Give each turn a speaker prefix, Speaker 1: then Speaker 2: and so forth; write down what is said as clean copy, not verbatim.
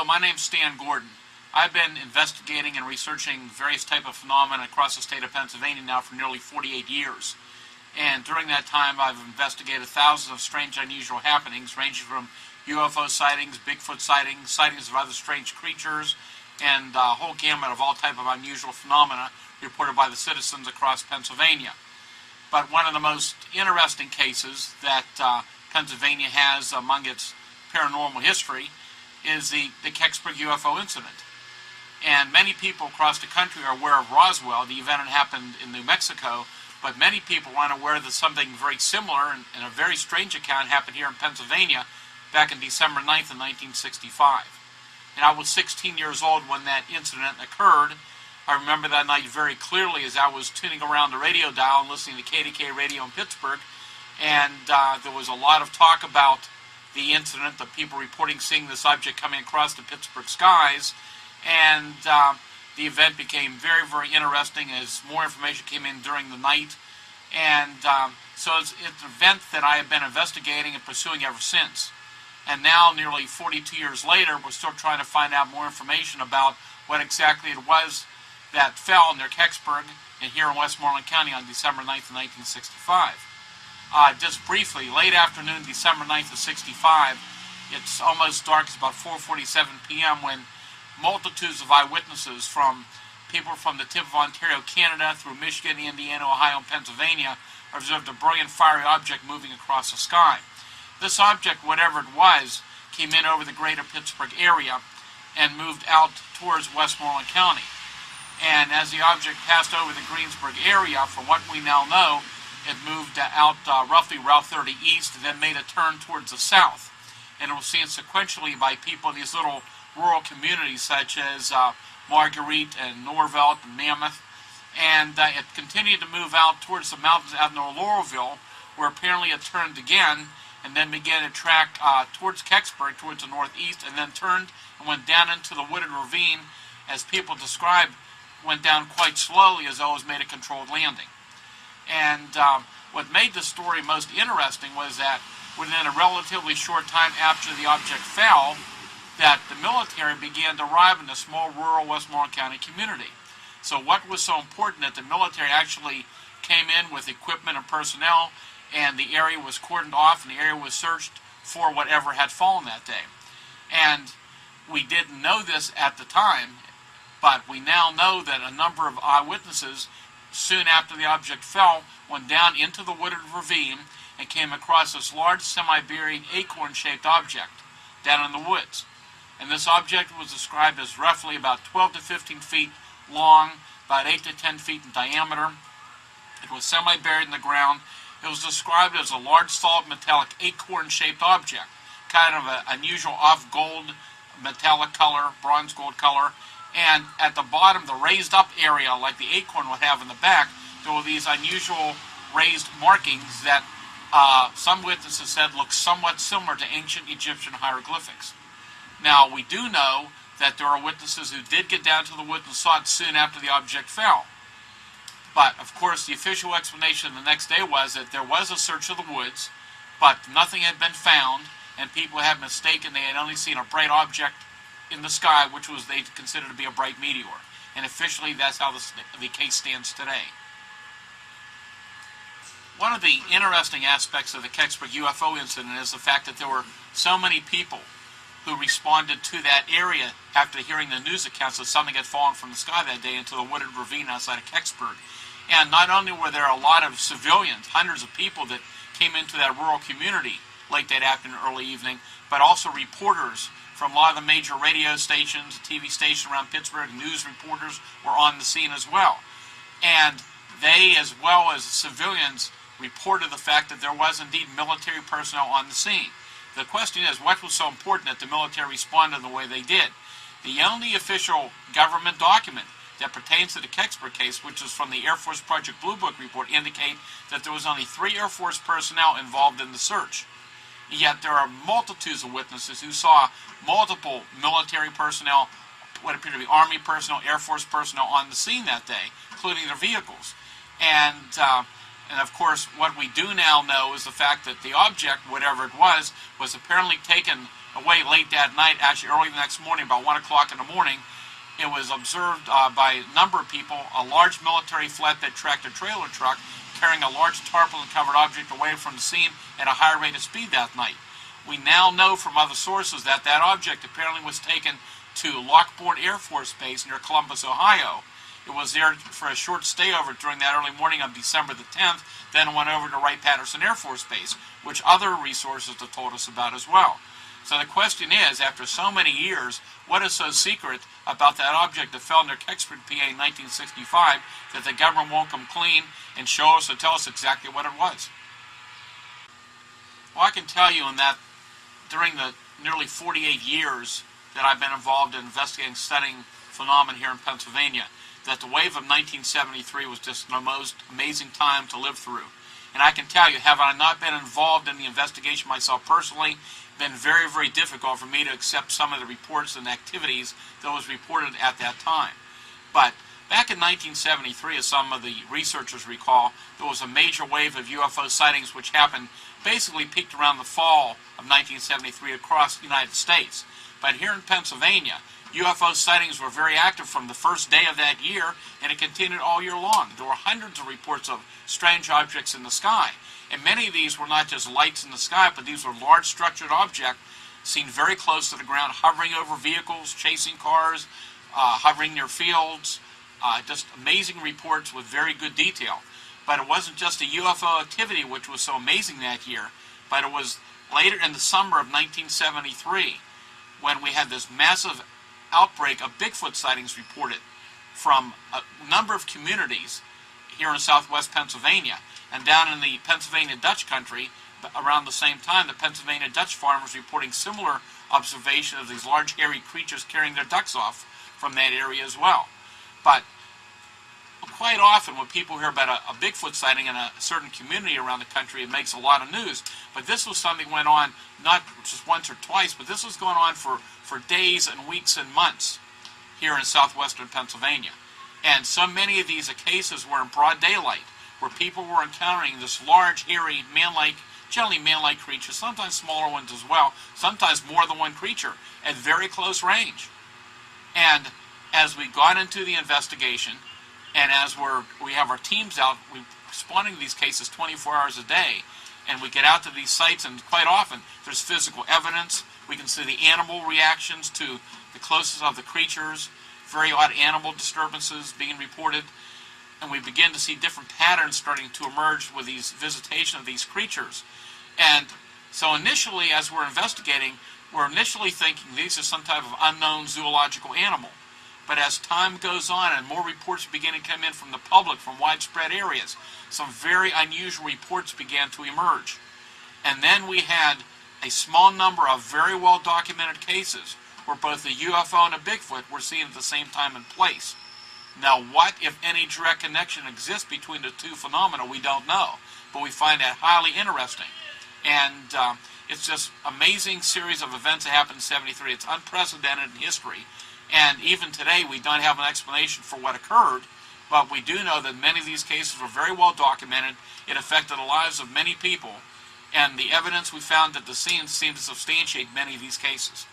Speaker 1: my name's Stan Gordon. I've been investigating and researching various type of phenomena across the state of Pennsylvania now for nearly 48 years. And during that time, I've investigated thousands of strange, unusual happenings, ranging from UFO sightings, Bigfoot sightings, sightings of other strange creatures, and a whole gamut of all type of unusual phenomena reported by the citizens across Pennsylvania. But one of the most interesting cases that Pennsylvania has among its paranormal history is the Kecksburg UFO incident. And many people across the country are aware of Roswell, the event that happened in New Mexico, but many people aren't aware that something very similar and a very strange account happened here in Pennsylvania back in December 9th of 1965. And I was 16 years old when that incident occurred. I remember that night very clearly as I was tuning around the radio dial and listening to KDK radio in Pittsburgh, and there was a lot of talk about the incident, the people reporting seeing this object coming across the Pittsburgh skies, and the event became very, very interesting as more information came in during the night. And so it's an event that I have been investigating and pursuing ever since. And now, nearly 42 years later, we're still trying to find out more information about what exactly it was that fell near Kecksburg and here in Westmoreland County on December 9th of 1965. Just briefly, late afternoon, December 9th of 65, it's almost dark, it's about 4:47 p.m. when multitudes of eyewitnesses from people from the tip of Ontario, Canada, through Michigan, Indiana, Ohio, and Pennsylvania observed a brilliant fiery object moving across the sky. This object, whatever it was, came in over the greater Pittsburgh area and moved out towards Westmoreland County. And as the object passed over the Greensburg area, from what we now know, it moved out roughly Route 30 east and then made a turn towards the south. And it was seen sequentially by people in these little rural communities such as Marguerite and Norvelt and Mammoth. And it continued to move out towards the mountains out near Laurelville, where apparently it turned again and then began to track towards Kecksburg, towards the northeast, and then turned and went down into the wooded ravine, as people described, went down quite slowly as though it was made a controlled landing. And what made the story most interesting was that within a relatively short time after the object fell, that the military began to arrive in the small rural Westmoreland County community. So what was so important that the military actually came in with equipment and personnel, and the area was cordoned off and the area was searched for whatever had fallen that day. And we didn't know this at the time, but we now know that a number of eyewitnesses soon after the object fell went down into the wooded ravine and came across this large semi-buried acorn-shaped object down in the woods. And this object was described as roughly about 12 to 15 feet long, about 8 to 10 feet in diameter. It was semi-buried in the ground. It was described as a large, solid, metallic, acorn-shaped object, kind of an unusual off-gold metallic color, bronze gold color. And at the bottom, the raised-up area, like the acorn would have in the back, there were these unusual raised markings that some witnesses said looked somewhat similar to ancient Egyptian hieroglyphics. Now, we do know that there are witnesses who did get down to the woods and saw it soon after the object fell. But, of course, the official explanation the next day was that there was a search of the woods, but nothing had been found, and people had mistaken they had only seen a bright object in the sky, which was they considered to be a bright meteor. And officially, that's how the case stands today. One of the interesting aspects of the Kecksburg UFO incident is the fact that there were so many people who responded to that area after hearing the news accounts that something had fallen from the sky that day into the wooded ravine outside of Kecksburg. And not only were there a lot of civilians, hundreds of people that came into that rural community late that afternoon, early evening, but also reporters from a lot of the major radio stations, TV stations around Pittsburgh, news reporters were on the scene as well. And they, as well as civilians, reported the fact that there was indeed military personnel on the scene. The question is, what was so important that the military responded the way they did? The only official government document that pertains to the Kecksburg case, which is from the Air Force Project Blue Book report, indicate that there was only 3 Air Force personnel involved in the search. Yet there are multitudes of witnesses who saw multiple military personnel, what appear to be Army personnel, Air Force personnel on the scene that day, including their vehicles. And of course, what we do now know is the fact that the object, whatever it was apparently taken away late that night, actually early the next morning, about 1 o'clock in the morning. It was observed by a number of people, a large military flatbed tractor-trailer truck carrying a large tarpaulin-covered object away from the scene at a high rate of speed that night. We now know from other sources that that object apparently was taken to Lockport Air Force Base near Columbus, Ohio. It was there for a short stayover during that early morning of December the 10th, then went over to Wright-Patterson Air Force Base, which other resources have told us about as well. So the question is, after so many years, what is so secret about that object that fell near Xvid, PA in 1965 that the government won't come clean and show us or tell us exactly what it was? Well, I can tell you in that during the nearly 48 years that I've been involved in investigating, studying phenomena here in Pennsylvania, that the wave of 1973 was just the most amazing time to live through. And I can tell you, have I not been involved in the investigation myself personally, been very, very difficult for me to accept some of the reports and activities that was reported at that time. But back in 1973, as some of the researchers recall, there was a major wave of UFO sightings which happened, basically peaked around the fall of 1973 across the United States. But here in Pennsylvania, UFO sightings were very active from the first day of that year, and it continued all year long. There were hundreds of reports of strange objects in the sky. And many of these were not just lights in the sky, but these were large structured objects seen very close to the ground, hovering over vehicles, chasing cars, hovering near fields. Just amazing reports with very good detail. But it wasn't just the UFO activity which was so amazing that year, but it was later in the summer of 1973 when we had this massive outbreak of Bigfoot sightings reported from a number of communities here in southwest Pennsylvania. And down in the Pennsylvania Dutch country, around the same time, the Pennsylvania Dutch farmers reporting similar observation of these large hairy creatures carrying their ducks off from that area as well. But quite often when people hear about a Bigfoot sighting in a certain community around the country, it makes a lot of news. But this was something that went on not just once or twice, but this was going on for days and weeks and months here in southwestern Pennsylvania. And so many of these cases were in broad daylight, where people were encountering this large, hairy, man-like, generally man-like creatures, sometimes smaller ones as well, sometimes more than one creature, at very close range. And as we got into the investigation, and as we have our teams out, we're responding to these cases 24 hours a day, and we get out to these sites, and quite often there's physical evidence. We can see the animal reactions to the closest of the creatures, very odd animal disturbances being reported, and we begin to see different patterns starting to emerge with these visitation of these creatures. And so initially, as we're investigating, we're initially thinking these are some type of unknown zoological animal. But as time goes on and more reports begin to come in from the public from widespread areas, some very unusual reports began to emerge. And then we had a small number of very well documented cases where both the UFO and the Bigfoot were seen at the same time and place. Now, what, if any, direct connection exists between the two phenomena, we don't know. But we find that highly interesting. And it's just an amazing series of events that happened in 73. It's unprecedented in history. And even today, we don't have an explanation for what occurred. But we do know that many of these cases were very well documented. It affected the lives of many people. And the evidence we found at the scene seemed to substantiate many of these cases.